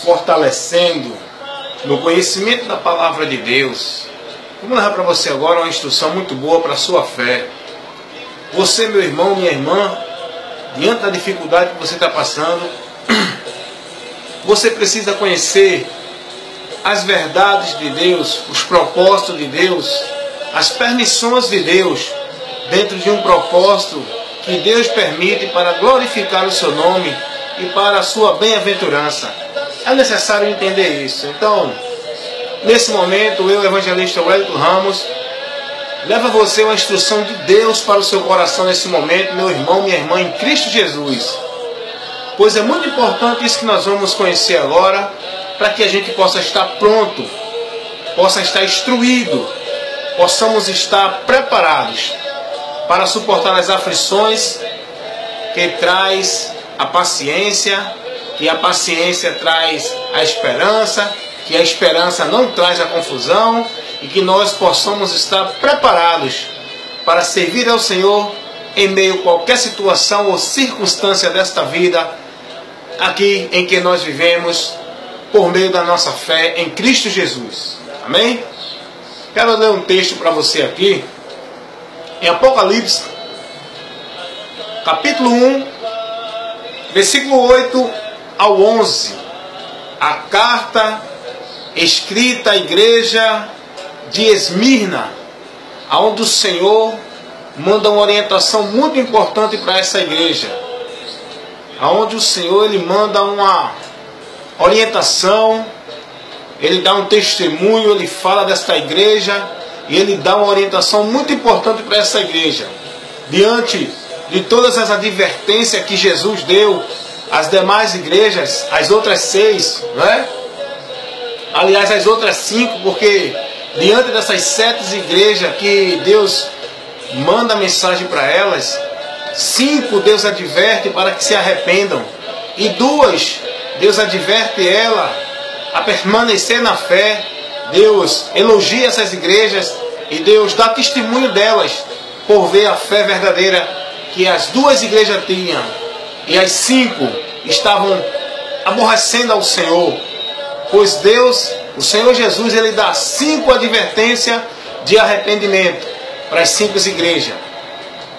fortalecendo no conhecimento da palavra de Deus. Vou levar para você agora uma instrução muito boa para a sua fé. Você, meu irmão, minha irmã, diante da dificuldade que você está passando, você precisa conhecer as verdades de Deus, os propósitos de Deus, as permissões de Deus, dentro de um propósito que Deus permite para glorificar o seu nome e para a sua bem-aventurança. É necessário entender isso. Então, nesse momento, eu, evangelista Wellington Ramos, levo a você uma instrução de Deus para o seu coração nesse momento, meu irmão, minha irmã, em Cristo Jesus. Pois é muito importante isso que nós vamos conhecer agora, para que a gente possa estar pronto, possa estar instruído, possamos estar preparados para suportar as aflições que traz a paciência, que a paciência traz a esperança, que a esperança não traz a confusão, e que nós possamos estar preparados para servir ao Senhor em meio a qualquer situação ou circunstância desta vida aqui em que nós vivemos, por meio da nossa fé em Cristo Jesus. Amém? Quero ler um texto para você aqui, em Apocalipse, capítulo 1, versículo 8 ao 11. A carta escrita à igreja de Esmirna, onde o Senhor manda uma orientação muito importante para essa igreja. Onde o Senhor ele manda uma orientação, ele dá um testemunho, ele fala desta igreja e ele dá uma orientação muito importante para essa igreja. Diante de todas as advertências que Jesus deu às demais igrejas, as outras 6, né? Aliás, as outras 5, porque diante dessas 7 igrejas que Deus manda mensagem para elas, 5 Deus adverte para que se arrependam, e 2 Deus adverte ela a permanecer na fé. Deus elogia essas igrejas e Deus dá testemunho delas por ver a fé verdadeira que as 2 igrejas tinham, e as 5 estavam aborrecendo ao Senhor. Pois Deus, o Senhor Jesus, ele dá 5 advertências de arrependimento para as 5 igrejas.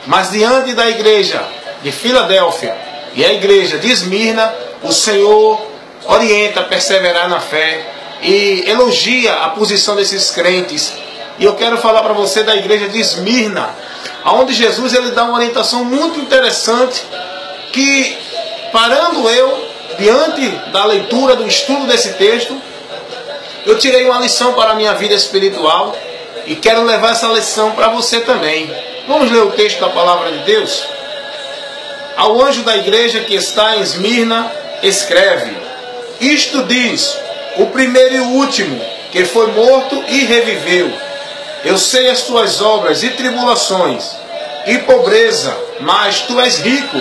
Mas diante da igreja de Filadélfia e a igreja de Esmirna, o Senhor orienta a perseverar na fé e elogia a posição desses crentes. E eu quero falar para você da igreja de Esmirna, onde Jesus ele dá uma orientação muito interessante, que parando eu diante da leitura, do estudo desse texto, eu tirei uma lição para a minha vida espiritual e quero levar essa lição para você também. Vamos ler o texto da palavra de Deus? Ao anjo da igreja que está em Esmirna, escreve: isto diz o primeiro e o último, que foi morto e reviveu. Eu sei as tuas obras e tribulações, e pobreza, mas tu és rico,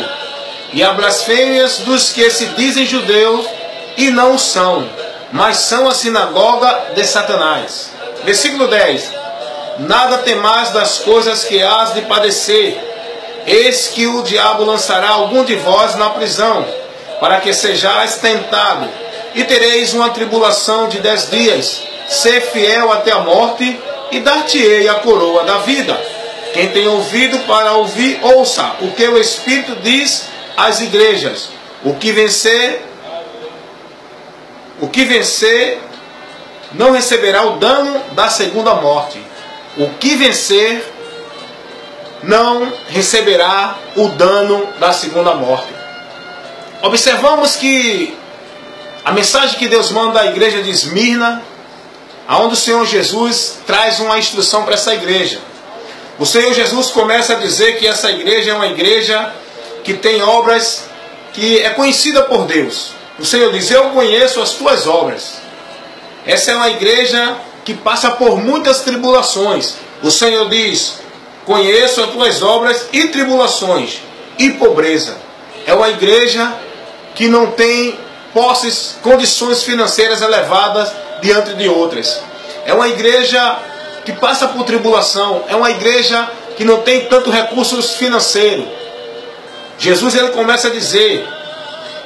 e as blasfêmias dos que se dizem judeus e não são, mas são a sinagoga de Satanás. Versículo 10. Nada temais das coisas que hás de padecer. Eis que o diabo lançará algum de vós na prisão, para que sejais tentado, e tereis uma tribulação de 10 dias. Ser fiel até a morte, e dar-te-ei a coroa da vida. Quem tem ouvido para ouvir, ouça o que o Espírito diz às igrejas. O que vencer não receberá o dano da segunda morte. O que vencer não receberá o dano da segunda morte. Observamos que a mensagem que Deus manda à igreja de Esmirna, aonde o Senhor Jesus traz uma instrução para essa igreja. O Senhor Jesus começa a dizer que essa igreja é uma igreja que tem obras, que é conhecida por Deus. O Senhor diz: eu conheço as tuas obras. Essa é uma igreja que passa por muitas tribulações. O Senhor diz: conheço as tuas obras e tribulações e pobreza. É uma igreja que não tem condições financeiras elevadas diante de outras. É uma igreja que passa por tribulação. É uma igreja que não tem tanto recursos financeiros. Jesus ele começa a dizer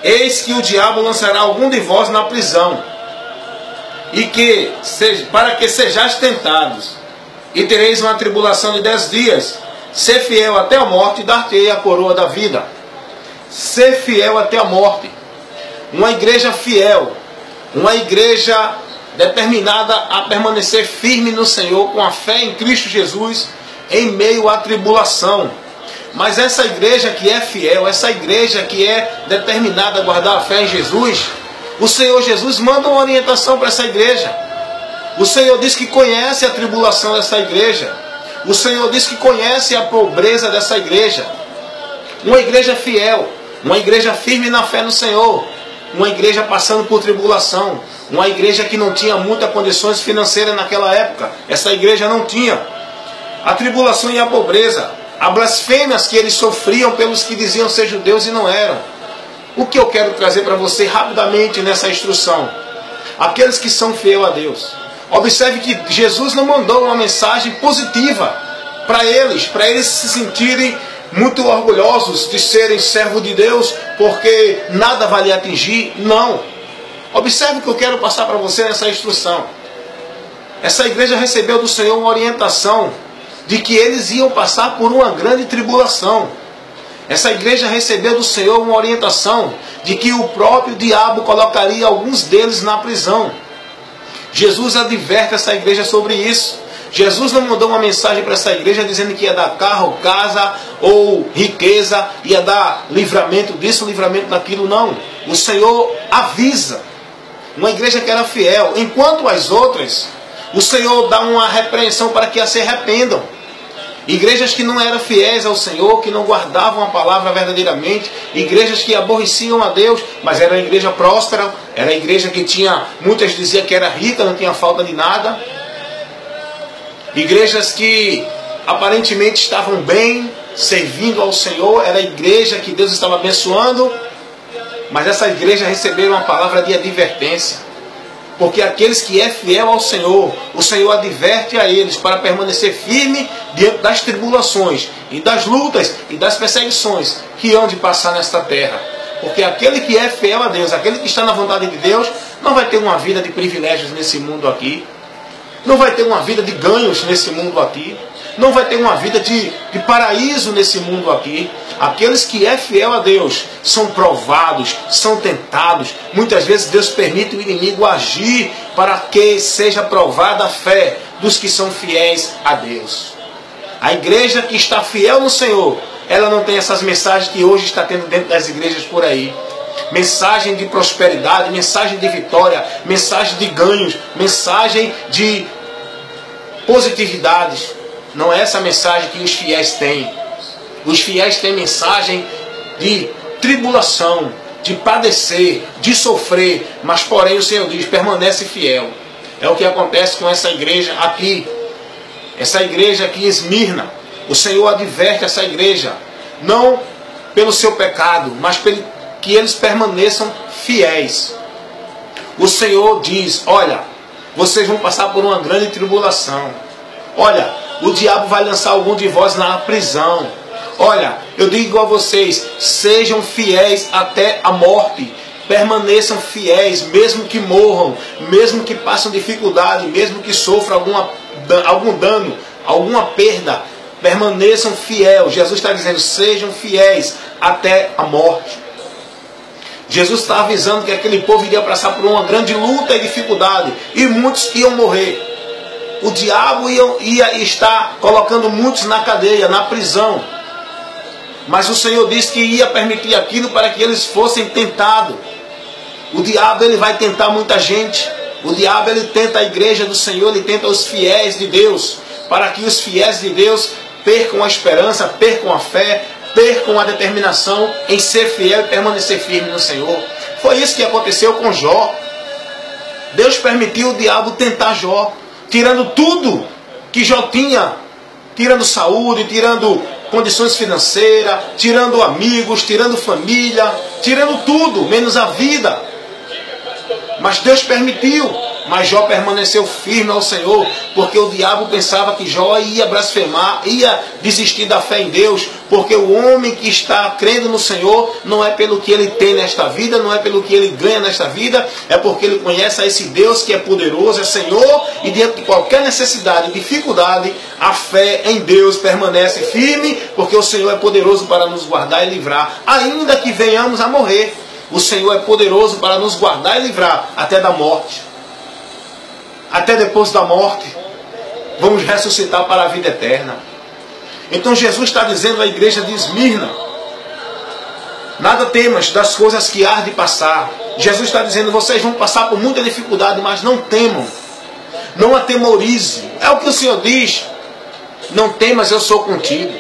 eis que o diabo lançará algum de vós na prisão, e que para que sejais tentados, e tereis uma tribulação de 10 dias. Ser fiel até a morte, e dar-te-ei a coroa da vida. Ser fiel até a morte. Uma igreja fiel, uma igreja determinada a permanecer firme no Senhor, com a fé em Cristo Jesus, em meio à tribulação. Mas essa igreja que é fiel, essa igreja que é determinada a guardar a fé em Jesus, o Senhor Jesus manda uma orientação para essa igreja. O Senhor diz que conhece a tribulação dessa igreja. O Senhor diz que conhece a pobreza dessa igreja. Uma igreja fiel, uma igreja firme na fé no Senhor, uma igreja passando por tribulação, uma igreja que não tinha muitas condições financeiras naquela época. Essa igreja não tinha. A tribulação e a pobreza, as blasfêmias que eles sofriam pelos que diziam ser judeus e não eram. O que eu quero trazer para você rapidamente nessa instrução? Aqueles que são fiel a Deus. Observe que Jesus não mandou uma mensagem positiva para eles se sentirem muito orgulhosos de serem servos de Deus, porque nada vai lhe atingir. Não. Observe o que eu quero passar para você nessa instrução. Essa igreja recebeu do Senhor uma orientação de que eles iam passar por uma grande tribulação. Essa igreja recebeu do Senhor uma orientação de que o próprio diabo colocaria alguns deles na prisão. Jesus adverte essa igreja sobre isso. Jesus não mandou uma mensagem para essa igreja dizendo que ia dar carro, casa ou riqueza, ia dar livramento disso, livramento daquilo, não. O Senhor avisa. Uma igreja que era fiel. Enquanto as outras, o Senhor dá uma repreensão para que se arrependam. Igrejas que não eram fiéis ao Senhor, que não guardavam a palavra verdadeiramente, igrejas que aborreciam a Deus, mas era uma igreja próspera, era a igreja que tinha, muitas diziam que era rica, não tinha falta de nada. Igrejas que aparentemente estavam bem, servindo ao Senhor, era a igreja que Deus estava abençoando, mas essa igreja recebeu uma palavra de advertência. Porque aqueles que é fiel ao Senhor, o Senhor adverte a eles para permanecer firme diante das tribulações e das lutas e das perseguições que hão de passar nesta terra. Porque aquele que é fiel a Deus, aquele que está na vontade de Deus, não vai ter uma vida de privilégios nesse mundo aqui. Não vai ter uma vida de ganhos nesse mundo aqui. Não vai ter uma vida de paraíso nesse mundo aqui. Aqueles que é fiel a Deus são provados, são tentados. Muitas vezes Deus permite o inimigo agir para que seja provada a fé dos que são fiéis a Deus. A igreja que está fiel no Senhor, ela não tem essas mensagens que hoje está tendo dentro das igrejas por aí. Mensagem de prosperidade, mensagem de vitória, mensagem de ganhos, mensagem de positividade. Não é essa mensagem que os fiéis têm. Os fiéis têm mensagem de tribulação, de padecer, de sofrer, mas porém o Senhor diz, permanece fiel. É o que acontece com essa igreja aqui. Essa igreja aqui em Esmirna. O Senhor adverte essa igreja, não pelo seu pecado, mas pelo que eles permaneçam fiéis. O Senhor diz, olha, vocês vão passar por uma grande tribulação. Olha, o diabo vai lançar algum de vós na prisão. Olha, eu digo a vocês, sejam fiéis até a morte. Permaneçam fiéis, mesmo que morram, mesmo que passem dificuldade, mesmo que sofram algum dano, alguma perda. Permaneçam fiéis. Jesus está dizendo, sejam fiéis até a morte. Jesus está avisando que aquele povo iria passar por uma grande luta e dificuldade. E muitos iam morrer. O diabo ia estar colocando muitos na cadeia, na prisão. Mas o Senhor disse que ia permitir aquilo para que eles fossem tentados. O diabo ele vai tentar muita gente. O diabo ele tenta a igreja do Senhor, ele tenta os fiéis de Deus. Para que os fiéis de Deus percam a esperança, percam a fé, percam a determinação em ser fiel e permanecer firme no Senhor. Foi isso que aconteceu com Jó. Deus permitiu o diabo tentar Jó, tirando tudo que Jó tinha, tirando saúde, tirando condições financeiras, tirando amigos, tirando família, tirando tudo, menos a vida. Mas Deus permitiu. Mas Jó permaneceu firme ao Senhor, porque o diabo pensava que Jó ia blasfemar, ia desistir da fé em Deus, porque o homem que está crendo no Senhor não é pelo que ele tem nesta vida, não é pelo que ele ganha nesta vida, é porque ele conhece a esse Deus que é poderoso, é Senhor, e diante de qualquer necessidade, dificuldade, a fé em Deus permanece firme, porque o Senhor é poderoso para nos guardar e livrar, ainda que venhamos a morrer. O Senhor é poderoso para nos guardar e livrar até da morte. Até depois da morte, vamos ressuscitar para a vida eterna. Então Jesus está dizendo à igreja de Esmirna: nada temas das coisas que há de passar. Jesus está dizendo: vocês vão passar por muita dificuldade, mas não temam. Não atemorize. É o que o Senhor diz. Não temas, eu sou contigo.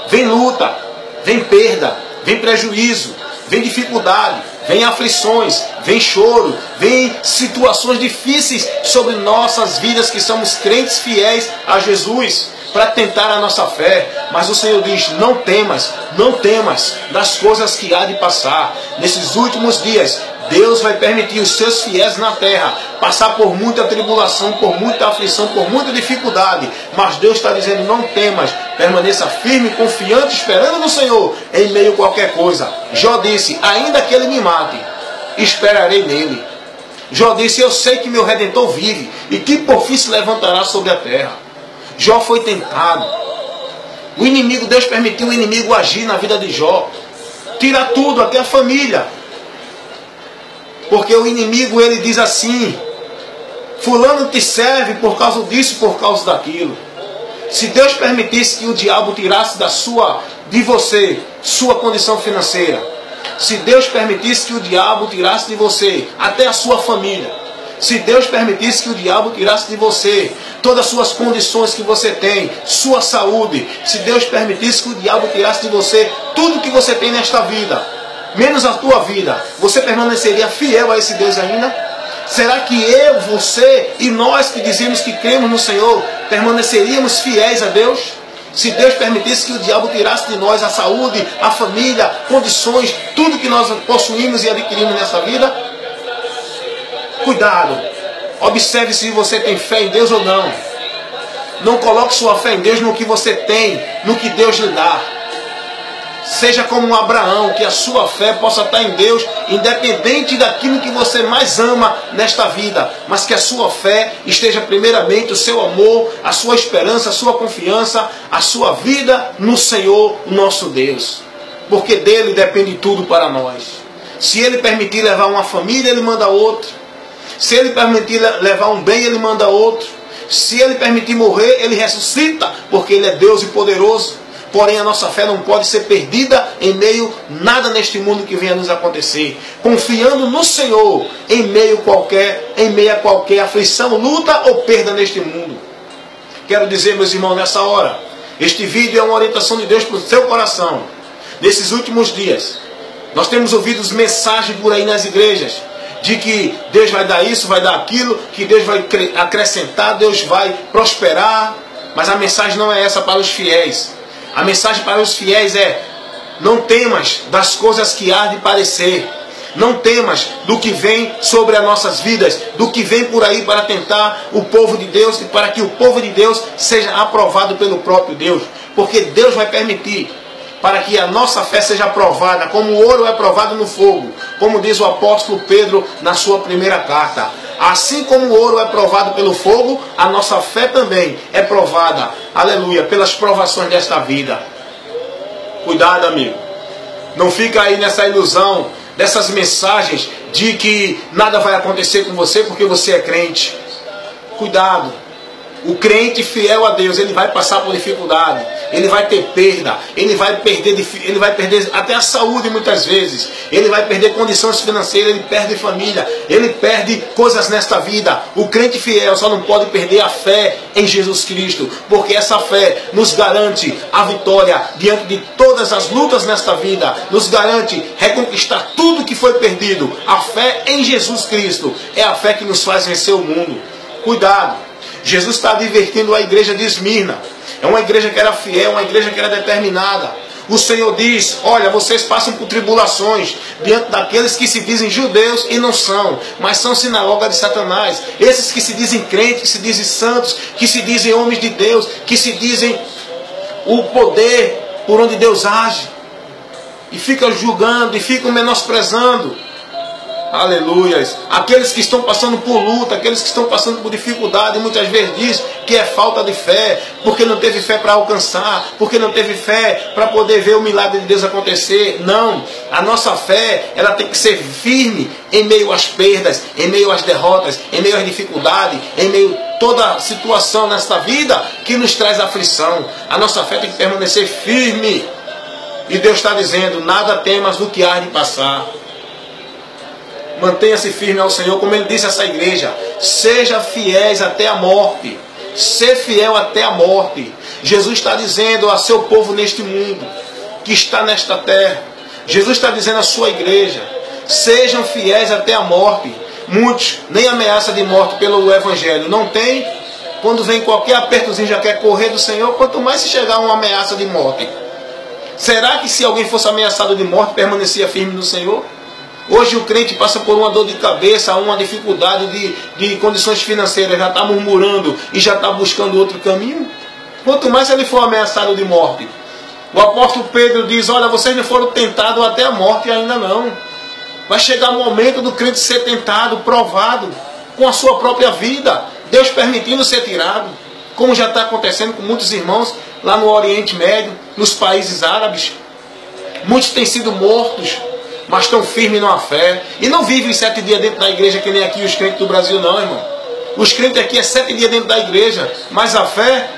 Vem luta, vem perda, vem prejuízo, vem dificuldade, vem aflições, vem choro, vem situações difíceis sobre nossas vidas que somos crentes fiéis a Jesus, para tentar a nossa fé. Mas o Senhor diz: não temas, não temas das coisas que há de passar. Nesses últimos dias, Deus vai permitir os seus fiéis na terra passar por muita tribulação, por muita aflição, por muita dificuldade. Mas Deus está dizendo: não temas, permaneça firme, confiante, esperando no Senhor em meio a qualquer coisa. Jó disse: ainda que ele me mate, esperarei nele. Jó disse: eu sei que meu Redentor vive e que por fim se levantará sobre a terra. Jó foi tentado. O inimigo, Deus permitiu o inimigo agir na vida de Jó. Tira tudo, até a família. Porque o inimigo, ele diz assim: fulano te serve por causa disso, por causa daquilo. Se Deus permitisse que o diabo tirasse de você, sua condição financeira. Se Deus permitisse que o diabo tirasse de você até a sua família. Se Deus permitisse que o diabo tirasse de você todas as suas condições que você tem, sua saúde. Se Deus permitisse que o diabo tirasse de você tudo que você tem nesta vida, menos a tua vida, você permaneceria fiel a esse Deus ainda? Será que eu, você e nós que dizemos que cremos no Senhor, permaneceríamos fiéis a Deus? Se Deus permitisse que o diabo tirasse de nós a saúde, a família, condições, tudo que nós possuímos e adquirimos nessa vida? Cuidado, observe se você tem fé em Deus ou não. Não coloque sua fé em Deus no que você tem, no que Deus lhe dá. Seja como um Abraão, que a sua fé possa estar em Deus, independente daquilo que você mais ama nesta vida, mas que a sua fé esteja primeiramente, o seu amor, a sua esperança, a sua confiança, a sua vida no Senhor, nosso Deus. Porque dele depende tudo para nós. Se ele permitir levar uma família, ele manda outra. Se ele permitir levar um bem, ele manda outro. Se ele permitir morrer, ele ressuscita, porque ele é Deus e poderoso. Porém, a nossa fé não pode ser perdida em meio a nada neste mundo que venha nos acontecer. Confiando no Senhor em meio a qualquer aflição, luta ou perda neste mundo. Quero dizer, meus irmãos, nessa hora, este vídeo é uma orientação de Deus para o seu coração. Nesses últimos dias, nós temos ouvido mensagens por aí nas igrejas, de que Deus vai dar isso, vai dar aquilo, que Deus vai acrescentar, Deus vai prosperar. Mas a mensagem não é essa para os fiéis. A mensagem para os fiéis é: não temas das coisas que há de parecer. Não temas do que vem sobre as nossas vidas, do que vem por aí para tentar o povo de Deus, e para que o povo de Deus seja aprovado pelo próprio Deus. Porque Deus vai permitir para que a nossa fé seja aprovada, como o ouro é provado no fogo, como diz o apóstolo Pedro na sua primeira carta. Assim como o ouro é provado pelo fogo, a nossa fé também é provada, aleluia, pelas provações desta vida. Cuidado, amigo. Não fica aí nessa ilusão, dessas mensagens de que nada vai acontecer com você porque você é crente. Cuidado. O crente fiel a Deus, ele vai passar por dificuldade, ele vai ter perda, ele vai perder até a saúde muitas vezes, ele vai perder condições financeiras, ele perde família, ele perde coisas nesta vida. O crente fiel só não pode perder a fé em Jesus Cristo, porque essa fé nos garante a vitória diante de todas as lutas nesta vida, nos garante reconquistar tudo que foi perdido. A fé em Jesus Cristo é a fé que nos faz vencer o mundo. Cuidado. Jesus está advertindo a igreja de Esmirna. É uma igreja que era fiel, uma igreja que era determinada. O Senhor diz, olha, vocês passam por tribulações diante daqueles que se dizem judeus e não são, mas são sinagoga de Satanás. Esses que se dizem crentes, que se dizem santos, que se dizem homens de Deus, que se dizem o poder por onde Deus age. E ficam julgando e ficam menosprezando. Aleluias. Aqueles que estão passando por luta, aqueles que estão passando por dificuldade, muitas vezes diz que é falta de fé, porque não teve fé para alcançar, porque não teve fé para poder ver o milagre de Deus acontecer. Não, a nossa fé, ela tem que ser firme em meio às perdas, em meio às derrotas, em meio às dificuldades, em meio a toda situação nesta vida que nos traz aflição. A nossa fé tem que permanecer firme. E Deus está dizendo, nada temas do que há de passar. Mantenha-se firme ao Senhor, como Ele disse a essa igreja. Seja fiéis até a morte. Ser fiel até a morte. Jesus está dizendo a seu povo neste mundo, que está nesta terra. Jesus está dizendo à sua igreja, sejam fiéis até a morte. Muitos nem ameaça de morte pelo Evangelho não tem. Quando vem qualquer apertozinho já quer correr do Senhor, quanto mais se chegar uma ameaça de morte. Será que se alguém fosse ameaçado de morte, permanecia firme no Senhor? Hoje o crente passa por uma dor de cabeça, uma dificuldade de condições financeiras, já está murmurando e já está buscando outro caminho. Quanto mais se ele for ameaçado de morte. O apóstolo Pedro diz, olha, vocês não foram tentados até a morte ainda não. Vai chegar o momento do crente ser tentado, provado, com a sua própria vida. Deus permitindo ser tirado. Como já está acontecendo com muitos irmãos lá no Oriente Médio, nos países árabes. Muitos têm sido mortos, mas estão firmes na fé. E não vivem 7 dias dentro da igreja, que nem aqui os crentes do Brasil não, irmão. Os crentes aqui é 7 dias dentro da igreja, mas a fé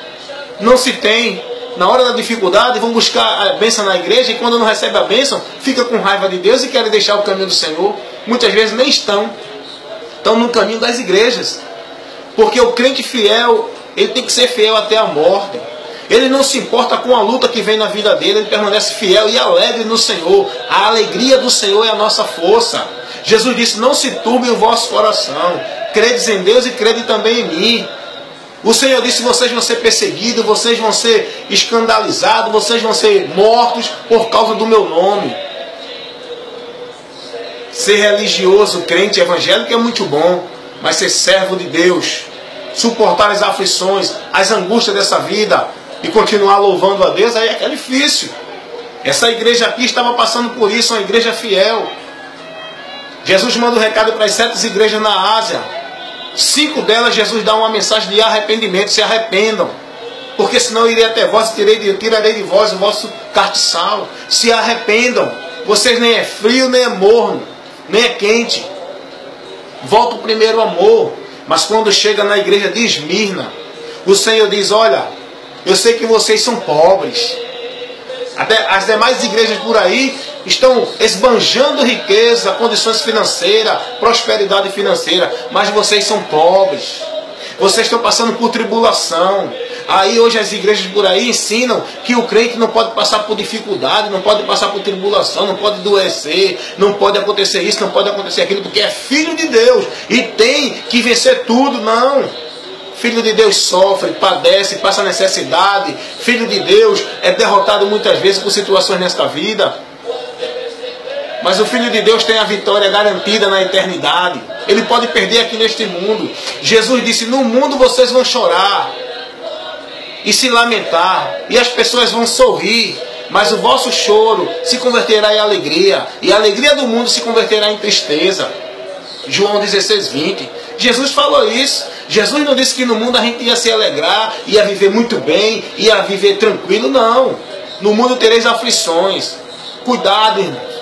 não se tem. Na hora da dificuldade vão buscar a bênção na igreja, e quando não recebe a bênção, fica com raiva de Deus e querem deixar o caminho do Senhor. Muitas vezes nem estão no caminho das igrejas. Porque o crente fiel, ele tem que ser fiel até a morte. Ele não se importa com a luta que vem na vida dele, ele permanece fiel e alegre no Senhor. A alegria do Senhor é a nossa força. Jesus disse, não se turbe o vosso coração. Credes em Deus e crede também em mim. O Senhor disse, vocês vão ser perseguidos, vocês vão ser escandalizados, vocês vão ser mortos por causa do meu nome. Ser religioso, crente, evangélico é muito bom, mas ser servo de Deus, suportar as aflições, as angústias dessa vida e continuar louvando a Deus, aí é difícil. Essa igreja aqui estava passando por isso, uma igreja fiel. Jesus manda um recado para as 7 igrejas na Ásia. 5 delas Jesus dá uma mensagem de arrependimento, se arrependam, porque senão eu irei até vós e tirarei de vós o vosso castiçal. Se arrependam, vocês nem é frio, nem é morno, nem é quente. Volta o primeiro amor. Mas quando chega na igreja de Esmirna, o Senhor diz, olha, eu sei que vocês são pobres. Até as demais igrejas por aí estão esbanjando riqueza, condições financeiras, prosperidade financeira, mas vocês são pobres. Vocês estão passando por tribulação. Aí hoje as igrejas por aí ensinam que o crente não pode passar por dificuldade, não pode passar por tribulação, não pode adoecer, não pode acontecer isso, não pode acontecer aquilo, porque é filho de Deus e tem que vencer tudo. Não. Filho de Deus sofre, padece, passa necessidade. Filho de Deus é derrotado muitas vezes por situações nesta vida. Mas o Filho de Deus tem a vitória garantida na eternidade. Ele pode perder aqui neste mundo. Jesus disse, no mundo vocês vão chorar e se lamentar, e as pessoas vão sorrir, mas o vosso choro se converterá em alegria, e a alegria do mundo se converterá em tristeza. João 16:20. Jesus falou isso. Jesus não disse que no mundo a gente ia se alegrar, ia viver muito bem, ia viver tranquilo. Não. No mundo tereis aflições. Cuidado, irmãos.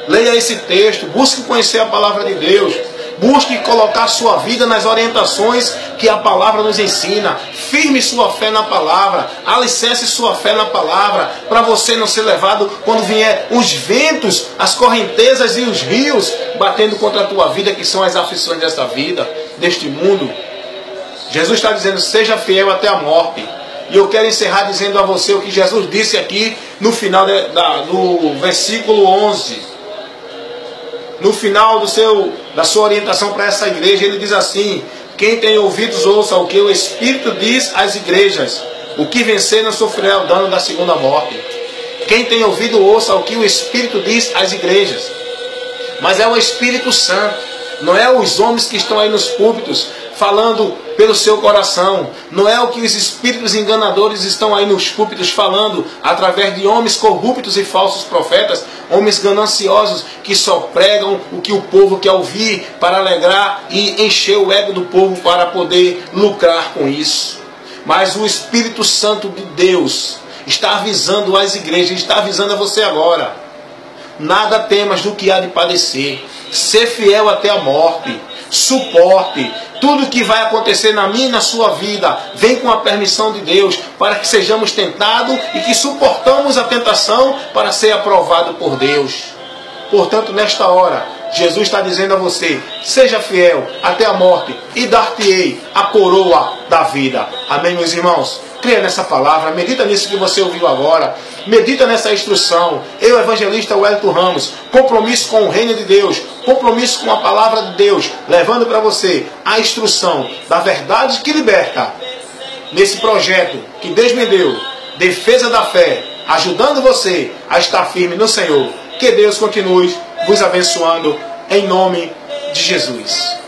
Leia esse texto, busque conhecer a palavra de Deus. Busque colocar sua vida nas orientações que a palavra nos ensina. Firme sua fé na palavra. Alicerce sua fé na palavra, para você não ser levado quando vier os ventos, as correntezas e os rios batendo contra a tua vida, que são as aflições desta vida, deste mundo. Jesus está dizendo, seja fiel até a morte. E eu quero encerrar dizendo a você o que Jesus disse aqui no final do versículo 11. No final da sua orientação para essa igreja, ele diz assim, quem tem ouvidos ouça o que o Espírito diz às igrejas. O que vencer não sofrerá o dano da segunda morte. Quem tem ouvido, ouça o que o Espírito diz às igrejas. Mas é o Espírito Santo, não é os homens que estão aí nos púlpitos falando pelo seu coração, não é o que os espíritos enganadores estão aí nos púlpitos falando através de homens corruptos e falsos profetas, homens gananciosos que só pregam o que o povo quer ouvir para alegrar e encher o ego do povo para poder lucrar com isso. Mas o Espírito Santo de Deus está avisando as igrejas, está avisando a você agora. Nada temas do que há de padecer. Ser fiel até a morte. Suporte. Tudo que vai acontecer na minha e na sua vida vem com a permissão de Deus para que sejamos tentados e que suportamos a tentação para ser aprovado por Deus. Portanto, nesta hora, Jesus está dizendo a você, seja fiel até a morte e dar-te-ei a coroa da vida. Amém, meus irmãos? Creia nessa palavra, medita nisso que você ouviu agora, medita nessa instrução. Eu, evangelista Wellington Ramos, compromisso com o reino de Deus, compromisso com a palavra de Deus, levando para você a instrução da verdade que liberta, nesse projeto que Deus me deu, defesa da fé, ajudando você a estar firme no Senhor. Que Deus continue vos abençoando em nome de Jesus.